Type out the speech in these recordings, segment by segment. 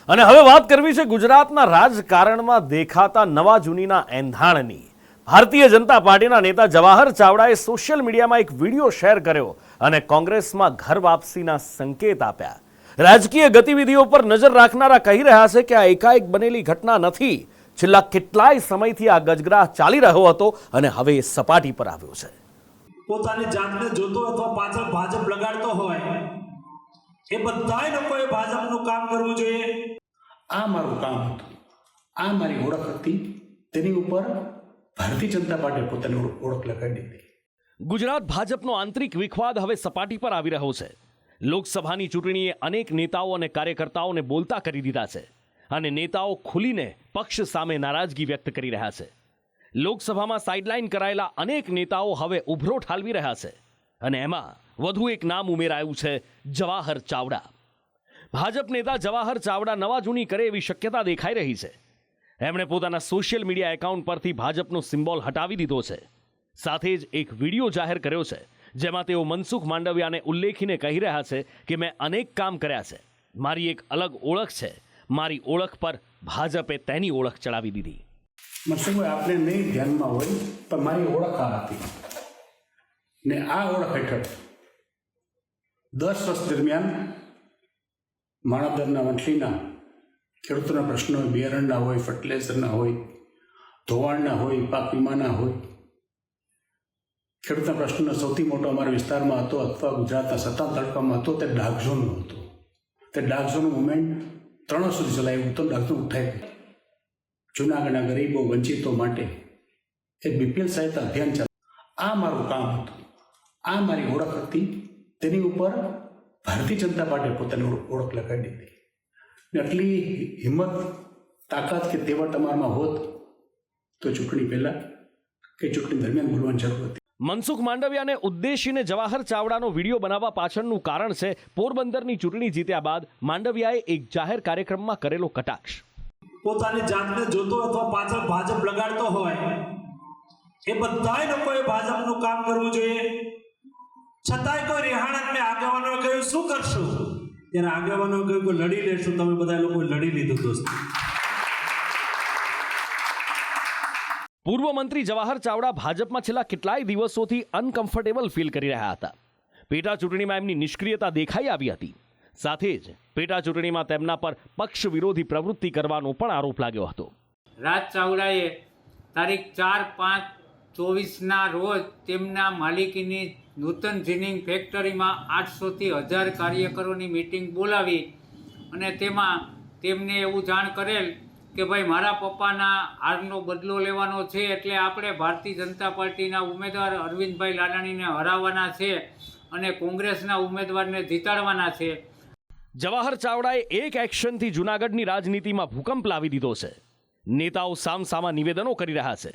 અને હવે વાત કરવી છે ગુજરાતના રાજકારણમાં દેખાતા નવા જૂનીના એંધાણની। ભારતીય જનતા પાર્ટીના નેતા જવાહર ચાવડાએ સોશિયલ મીડિયામાં એક વિડીયો શેર કર્યો અને કોંગ્રેસમાં ઘર વાપસીના સંકેત આપ્યા। રાજકીય ગતિવિધિઓ પર નજર રાખનારા કહી રહ્યા છે કે આ એકાએક બનેલી ઘટના નથી, છેલ્લા કેટલાય સમયથી આ ગજગ્રાહ ચાલી રહ્યો હતો અને હવે એ સપાટી પર આવ્યો છે। પોતાની જાતને જોતો અથવા પાછળ ભાજપ લગાડતો હોય એ બધાય લોકોએ ભાજપનું કામ કરવું જોઈએ। આ મારું કામ હતું, આ મારી ઓળખ હતી, તેની ઉપર ભારતીય જનતા પાર્ટીએ પોતાની ઓળખ લગાડી દીધી। ગુજરાત ભાજપનો આંતરિક વિખવાદ હવે સપાટી પર આવી રહ્યો છે। લોકસભાની ચૂંટણીએ અનેક નેતાઓ અને કાર્યકર્તાઓને બોલતા કરી દીધા છે અને નેતાઓ ખુલીને પક્ષ સામે નારાજગી વ્યક્ત કરી રહ્યા છે। લોકસભામાં સાઇડલાઇન કરાયેલા અનેક નેતાઓ હવે ઉભરો ઠાલવી રહ્યા છે અને એમાં વધુ એક નામ ઉમેરાયું છે, જવાહર ચાવડા। ભાજપ નેતા જવાહર ચાવડા નવા જૂની કરે એવી શક્યતા દેખાઈ રહી છે। એમણે પોતાના સોશિયલ મીડિયા એકાઉન્ટ પરથી ભાજપનો સિમ્બોલ હટાવી દીધો છે। સાથે જ એક વિડીયો જાહેર કર્યો છે જેમાં તેઓ મનસુખ માંડવિયાને ઉલ્લેખીને કહી રહ્યા છે કે મેં અનેક કામ કર્યા છે, મારી એક અલગ ઓળખ છે, મારી ઓળખ પર ભાજપે તેની ઓળખ ચડાવી દીધી। મનસુખભાઈ, આપને નહીં ધ્યાનમાં હોય પણ મારી ઓળખ આ હતી ને આ ઓળખ હેઠળ 10 વર્ષ દરમિયાન માણાવદરના વંથલીના ખેડૂતોના પ્રશ્નો હોય, બિયારણના હોય, ફર્ટિલાઇઝરના હોય, ધોવાણના હોય, પાક વીમાના હોય, ખેડૂતના પ્રશ્નનો સૌથી મોટો અમારા વિસ્તારમાં હતો અથવા ગુજરાતના 7 તાલુકામાં હતો તે ડાર્ક ઝોનનો હતો। તે ડાર્ક ઝોનનું મુવમેન્ટ 3 વર્ષ સુધી ચલાવ્યું તો ડાર્ક ઝોન ઉઠાઈ ગયું। જૂનાગઢના ગરીબો વંચિતો માટે એક બીપીએલ સહાયતા અભિયાન ચાલ્યું। આ મારું કામ હતું, આ મારી ઓળખ હતી, તેની ઉપર ભારતીય જનતા પાર્ટીએ પોતાની ઓળખ લગાડી દીધી ને આટલી હિંમત, તાકાત કે તેવડ તમારામાં હોત તો ચૂંટણી પહેલાં કે ચૂંટણી દરમિયાન બોલવાની જરૂર હતી। મનસુખ માંડવિયાને ઉદ્દેશીને જવાહર ચાવડાનો વિડીયો બનાવવા પાછળનું કારણ છે પોરબંદરની ચૂંટણી જીત્યા બાદ માંડવિયાએ એક જાહેર કાર્યક્રમમાં કરેલો કટાક્ષ। પોતાની જાતને જોતો અથવા પાછળ ભાજપ લગાડતો હોય એ બધાય લોકોએ ભાજપનું કામ કરવું જોઈએ। છતાંય કોઈ રેહાણને આગેવાનોએ કહ્યું શું કરશું, ત્યારે આગેવાનોએ કહ્યું કે લડી લેશું। તમે બધા લોકોએ લડી લીધું દોસ્તો। પૂર્વ મંત્રી જવાહર ચાવડા ભાજપમાં છેલ્લા કેટલાય દિવસોથી અનકમ્ફર્ટેબલ ફીલ કરી રહ્યા હતા। પેટા ચૂંટણીમાં એમની નિષ્ક્રિયતા દેખાઈ આવી હતી। સાથે જ પેટા ચૂંટણીમાં તેમના પર પક્ષ વિરોધી પ્રવૃત્તિ કરવાનો પણ આરોપ લાગ્યો હતો। રાજ ચાવડાએ તારીખ 4/5/24ના રોજ તેમના માલિકીની નૂતન જીનિંગ ફેક્ટરીમાં 800થી 1000 કાર્યકરોની મિટિંગ બોલાવી અને તેમાં તેમને એવું જાણ કરેલ કે ભાઈ મારા પપ્પાના હારનો બદલો લેવાનો છે, એટલે આપણે ભારતીય જનતા પાર્ટીના ઉમેદવાર અરવિંદભાઈ લાડાણીને હરાવવાના છે અને કોંગ્રેસના ઉમેદવારને જીતાડવાના છે। જવાહર ચાવડાએ એક એક્શનથી જૂનાગઢની રાજનીતિમાં ભૂકંપ લાવી દીધો છે। નેતાઓ સામસામા નિવેદનો કરી રહ્યા છે।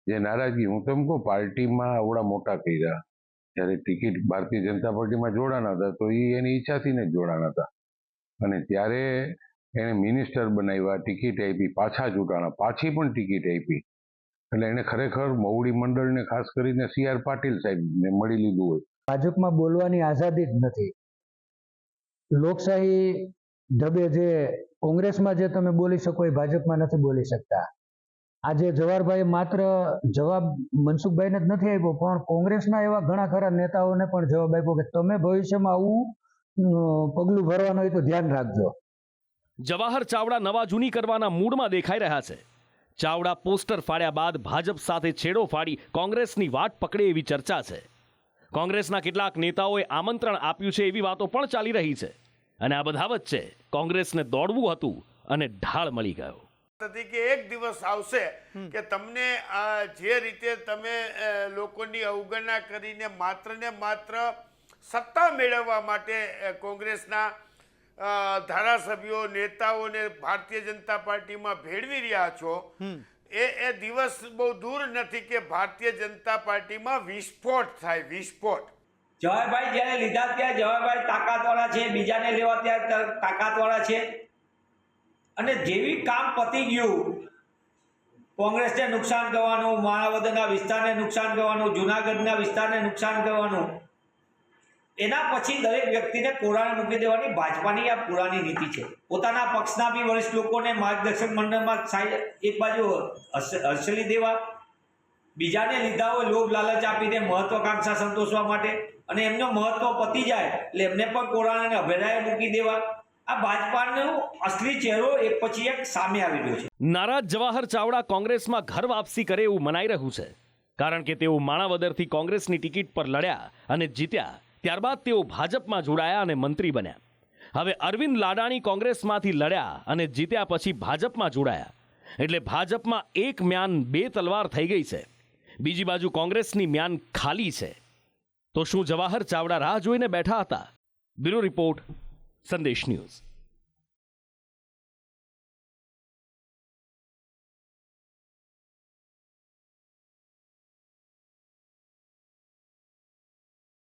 જે નારાજગી, હું તો કહું પાર્ટીમાં આવડા મોટા કર્યા, જ્યારે ટિકિટ ભારતીય જનતા પાર્ટીમાં જોડાના હતા તો એ એની ઈચ્છાથી જ જોડાના હતા અને ત્યારે એણે મિનિસ્ટર બનાવ્યા, ટિકિટ આપી, પાછા ચૂંટાણા, પાછી પણ ટિકિટ આપી, એટલે એને ખરેખર મવડી મંડળને ખાસ કરીને CR પાટીલ સાહેબને મળી લીધું હોય। ભાજપમાં બોલવાની આઝાદી જ નથી। લોકશાહી ઢબે જે કોંગ્રેસમાં જે તમે બોલી શકો એ ભાજપમાં નથી બોલી શકતા। આજે જવાહરભાઈ માત્ર જવાબ મનસુખભાઈને જ નથી આપ્યો, પણ કોંગ્રેસના એવા ઘણા ખરા નેતાઓને પણ જવાબ આપ્યો કે તમે ભવિષ્યમાં આવું પગલું ભરવાનું હોય તો ધ્યાન રાખજો। જવાહર ચાવડા નવા જૂની કરવાના મૂડમાં દેખાઈ રહ્યા છે। ચાવડા પોસ્ટર ફાડ્યા બાદ ભાજપ સાથે છેડો ફાડી કોંગ્રેસની વાટ પકડે એવી ચર્ચા છે। કોંગ્રેસના કેટલાક નેતાઓએ આમંત્રણ આપ્યું છે એવી વાતો પણ ચાલી રહી છે અને આ બધા વચ્ચે કોંગ્રેસને દોડવું હતું અને ઢાળ મળી ગયો કે એક દિવસ આવશે કે તમને જે રીતે તમે લોકોની અવગણના કરીને માત્ર ને માત્ર સત્તા મેળવવા માટે કોંગ્રેસના ધારાસભ્યો, નેતાઓને ભારતીય જનતા પાર્ટીમાં ભેળવી રહ્યા છો, એ દિવસ બહુ દૂર નથી કે ભારતીય જનતા પાર્ટીમાં વિસ્ફોટ થાય। વિસ્ફોટ જવાહરભાઈ જ્યારે લીધા ત્યાં જવાહરભાઈ તાકાતવાળા છે, બીજાને લેવા ત્યાં તાકાતવાળા છે અને જેવી કામ પતી ગયું, કોંગ્રેસને નુકસાન કરવાનું, માણાવદરના વિસ્તારને નુકસાન કરવાનું, જૂનાગઢના વિસ્તારને નુકસાન કરવાનું, એના પછી દરેક વ્યક્તિને કોરાણે મૂકી દેવાની ભાજપાની આ પુરાની નીતિ છે. પોતાના પક્ષના બી વરિષ્ઠ લોકોને માર્ગદર્શક મંડળમાં એક બાજુ હર્ષલી દેવા, બીજાને લીધા હોય લોભ લાલચ આપીને મહત્વાકાંક્ષા સંતોષવા માટે, અને એમનો મહત્વ પતી જાય એટલે એમને પણ કોરાણે અભેરાએ મૂકી દેવા. આ ભાજપાનો અસલી ચહેરો એક પછી એક સામે આવી રહ્યો છે. નારાજ જવાહર ચાવડા કોંગ્રેસમાં ઘર વાપસી કરે એવું મનાઈ રહ્યું છે, કારણ કે તેઓ માણાવદરથી કોંગ્રેસની ટિકિટ પર લડ્યા અને જીત્યા. ત્યારબાદ તેઓ ભાજપમાં જોડાયા અને મંત્રી બન્યા. હવે અરવિંદ લાડાણી કોંગ્રેસમાંથી લડ્યા અને જીત્યા પછી ભાજપમાં જોડાયા. એટલે ભાજપમાં એક મ્યાન બે તલવાર થઈ ગઈ છે. બીજી બાજુ કોંગ્રેસની મ્યાન ખાલી છે. તો શું જવાહર ચાવડા રાહ જોઈને બેઠા હતા? બ્યુરો રિપોર્ટ, સંદેશ ન્યૂઝ.